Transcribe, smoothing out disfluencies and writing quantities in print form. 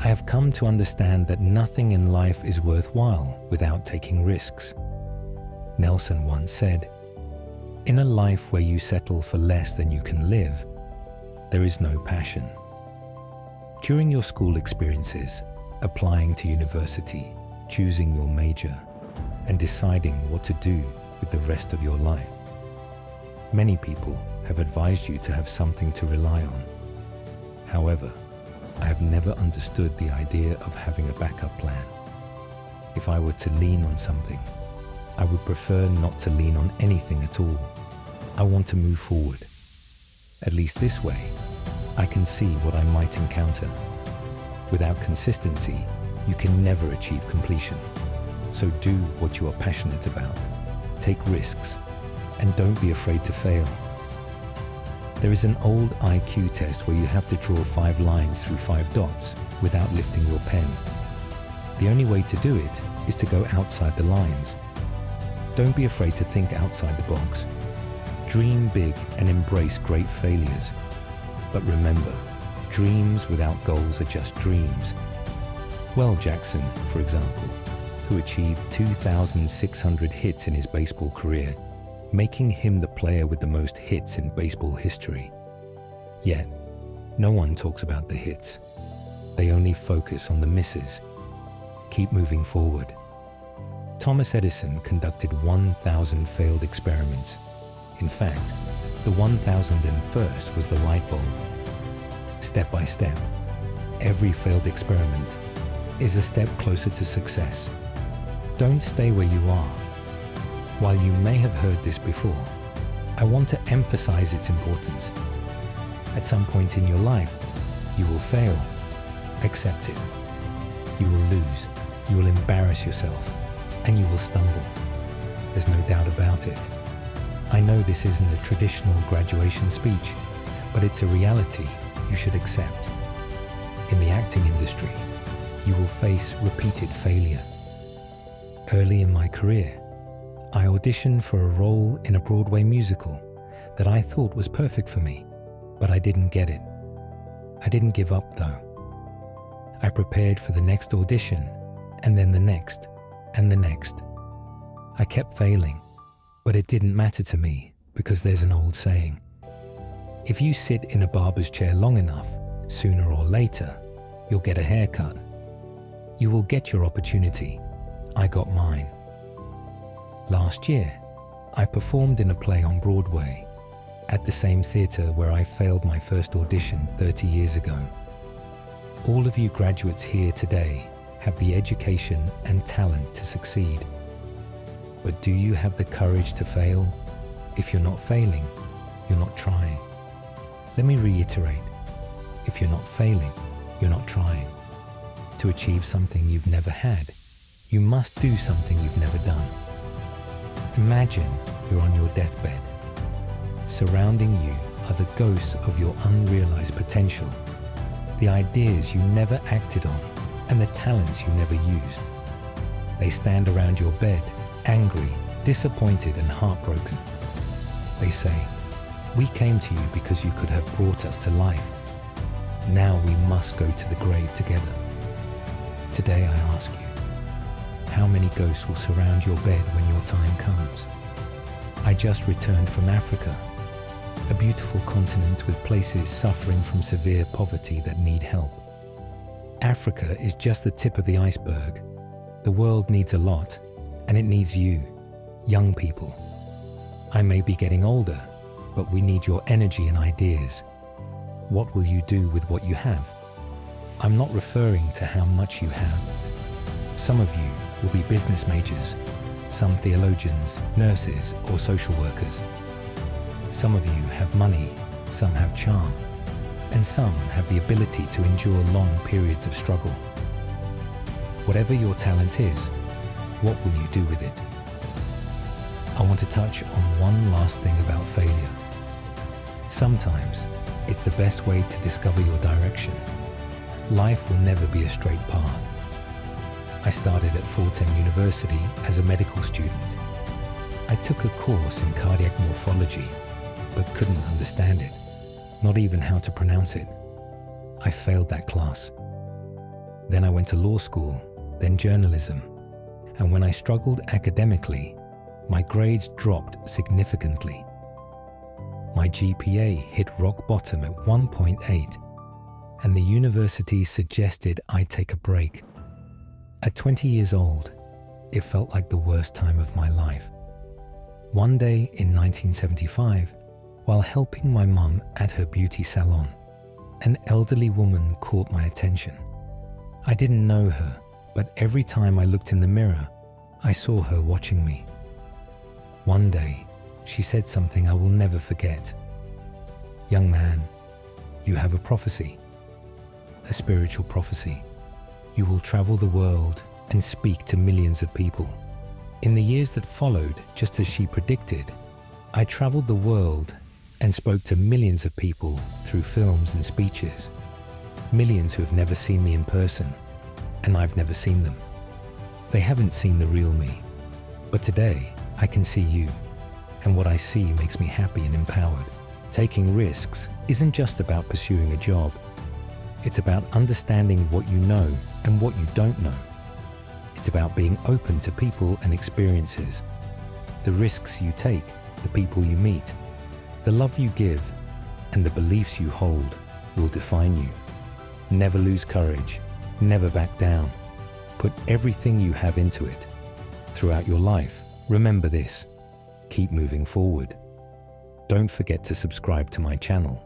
I have come to understand that nothing in life is worthwhile without taking risks. Nelson once said, "In a life where you settle for less than you can live, there is no passion." During your school experiences, applying to university, choosing your major, and deciding what to do with the rest of your life, many people have advised you to have something to rely on. However, I have never understood the idea of having a backup plan. If I were to lean on something, I would prefer not to lean on anything at all. I want to move forward. At least this way, I can see what I might encounter. Without consistency, you can never achieve completion. So do what you are passionate about. Take risks, and don't be afraid to fail. There is an old IQ test where you have to draw 5 lines through 5 dots without lifting your pen. The only way to do it is to go outside the lines. Don't be afraid to think outside the box. Dream big and embrace great failures. But remember, dreams without goals are just dreams. Well, Jackson, for example, who achieved 2,600 hits in his baseball career, making him the player with the most hits in baseball history. Yet, no one talks about the hits. They only focus on the misses. Keep moving forward. Thomas Edison conducted 1,000 failed experiments. In fact, the 1,001st was the light bulb. Step by step, every failed experiment is a step closer to success. Don't stay where you are. While you may have heard this before, I want to emphasize its importance. At some point in your life, you will fail. Accept it. You will lose. You will embarrass yourself. And you will stumble. There's no doubt about it. I know this isn't a traditional graduation speech, but it's a reality you should accept. In the acting industry, you will face repeated failure. Early in my career, I auditioned for a role in a Broadway musical that I thought was perfect for me, but I didn't get it. I didn't give up though. I prepared for the next audition, and then the next, and the next. I kept failing, but it didn't matter to me because there's an old saying. If you sit in a barber's chair long enough, sooner or later, you'll get a haircut. You will get your opportunity. I got mine. Last year, I performed in a play on Broadway at the same theatre where I failed my first audition 30 years ago. All of you graduates here today have the education and talent to succeed. But do you have the courage to fail? If you're not failing, you're not trying. Let me reiterate. If you're not failing, you're not trying. To achieve something you've never had, you must do something you've never done. Imagine you're on your deathbed. Surrounding you are the ghosts of your unrealized potential, the ideas you never acted on, and the talents you never used. They stand around your bed, angry, disappointed, and heartbroken. They say, "We came to you because you could have brought us to life. Now we must go to the grave together." Today I ask you, how many ghosts will surround your bed when your time comes? I just returned from Africa, a beautiful continent with places suffering from severe poverty that need help. Africa is just the tip of the iceberg. The world needs a lot, and it needs you, young people. I may be getting older, but we need your energy and ideas. What will you do with what you have? I'm not referring to how much you have. Some of you will be business majors, some theologians, nurses, or social workers. Some of you have money, some have charm, and some have the ability to endure long periods of struggle. Whatever your talent is, what will you do with it? I want to touch on one last thing about failure. Sometimes it's the best way to discover your direction. Life will never be a straight path. I started at Fordham University as a medical student. I took a course in cardiac morphology, but couldn't understand it, not even how to pronounce it. I failed that class. Then I went to law school, then journalism. And when I struggled academically, my grades dropped significantly. My GPA hit rock bottom at 1.8, and the university suggested I take a break. At 20 years old, it felt like the worst time of my life. One day in 1975, while helping my mum at her beauty salon, an elderly woman caught my attention. I didn't know her, but every time I looked in the mirror, I saw her watching me. One day, she said something I will never forget. "Young man, you have a prophecy, a spiritual prophecy. You will travel the world and speak to millions of people." In the years that followed, just as she predicted, I traveled the world and spoke to millions of people through films and speeches. Millions who have never seen me in person, and I've never seen them. They haven't seen the real me. But today, I can see you, and what I see makes me happy and empowered. Taking risks isn't just about pursuing a job. It's about understanding what you know and what you don't know. It's about being open to people and experiences. The risks you take, the people you meet, the love you give, and the beliefs you hold will define you. Never lose courage. Never back down. Put everything you have into it. Throughout your life, remember this. Keep moving forward. Don't forget to subscribe to my channel.